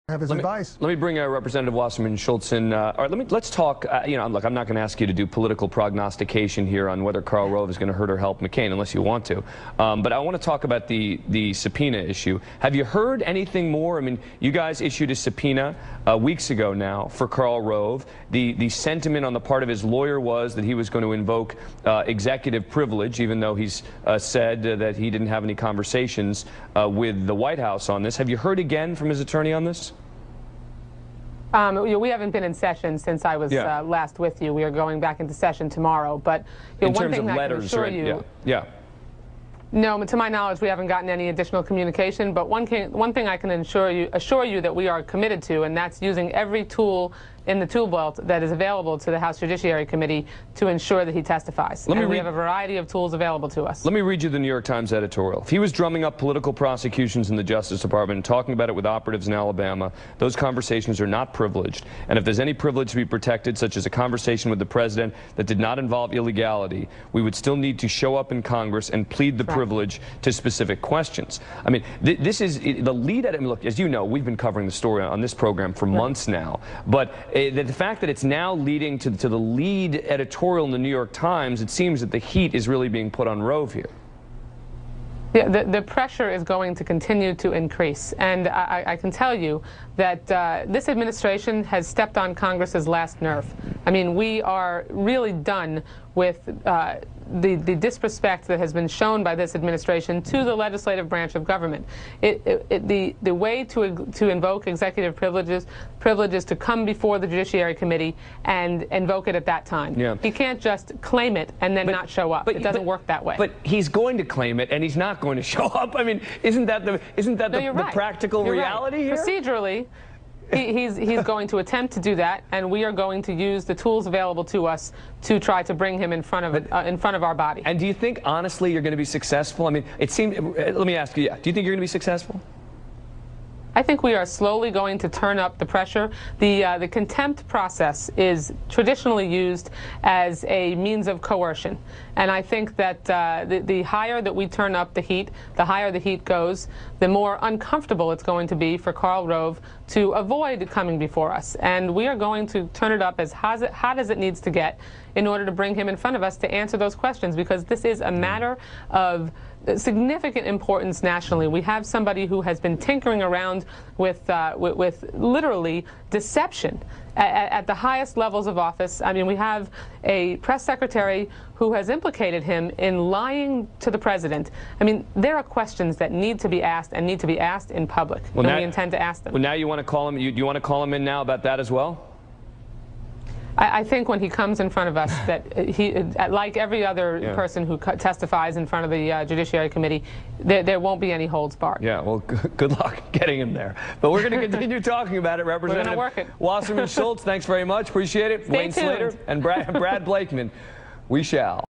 have his advice. Let me bring Representative Wasserman Schultz in. All right, let's talk. Look, I'm not going to ask you to do political prognostication here on whether Karl Rove is going to hurt or help McCain, unless you want to. But I want to talk about the subpoena issue. Have you heard anything more? I mean, you guys issued a subpoena weeks ago now for Karl Rove. The sentiment on the part of his lawyer was that he was going to invoke executive privilege, even though he's said that he didn't have any conversations with the White House on this. Have you heard again from his attorney on this? We haven't been in session since I was last with you. We are going back into session tomorrow. But in terms of letters, no, to my knowledge, we haven't gotten any additional communication. But one thing I can assure you that we are committed to, and that's using every tool in the tool belt that is available to the House Judiciary Committee to ensure that he testifies. And we have a variety of tools available to us. Let me read you the New York Times editorial. If he was drumming up political prosecutions in the Justice Department and talking about it with operatives in Alabama, those conversations are not privileged. And if there's any privilege to be protected, such as a conversation with the president that did not involve illegality, we would still need to show up in Congress and plead the privilege to specific questions. I mean, this is the lead at it. I mean, look, as you know, we've been covering the story on this program for months now. But the fact that it's now leading to the lead editorial in the New York Times, it seems that the heat is really being put on Rove here. Yeah, the pressure is going to continue to increase. And I can tell you that this administration has stepped on Congress's last nerve. I mean, we are really done with the disrespect that has been shown by this administration to the legislative branch of government. The way to invoke executive privileges to come before the Judiciary Committee and invoke it at that time. Yeah. He can't just claim it and then not show up. It doesn't work that way. But he's going to claim it, and he's not going to show up. I mean, isn't that the practical reality here? Procedurally, he's going to attempt to do that, and we are going to use the tools available to us to try to bring him in front of our body. And do you think, honestly, you're going to be successful? I mean, it seems. Let me ask you. Yeah, do you think you're going to be successful? I think we are slowly going to turn up the pressure. The contempt process is traditionally used as a means of coercion. And I think that the higher that we turn up the heat, the higher the heat goes, the more uncomfortable it's going to be for Karl Rove to avoid coming before us. And we are going to turn it up as hot as it needs to get in order to bring him in front of us to answer those questions, because this is a matter of significant importance nationally. We have somebody who has been tinkering around with literally deception at the highest levels of office. I mean, we have a press secretary who has implicated him in lying to the president. I mean, there are questions that need to be asked and need to be asked in public, and we intend to ask them. Well, now you want to call him. You want to call him in now about that as well? I think when he comes in front of us, that he, like every other person who testifies in front of the Judiciary Committee, there won't be any holds barred. Yeah, well, good luck getting him there. But we're going to continue talking about it, Representative Wasserman Schultz. Thanks very much. Appreciate it. Stay Wayne tuned. Slater and Brad Blakeman. We shall.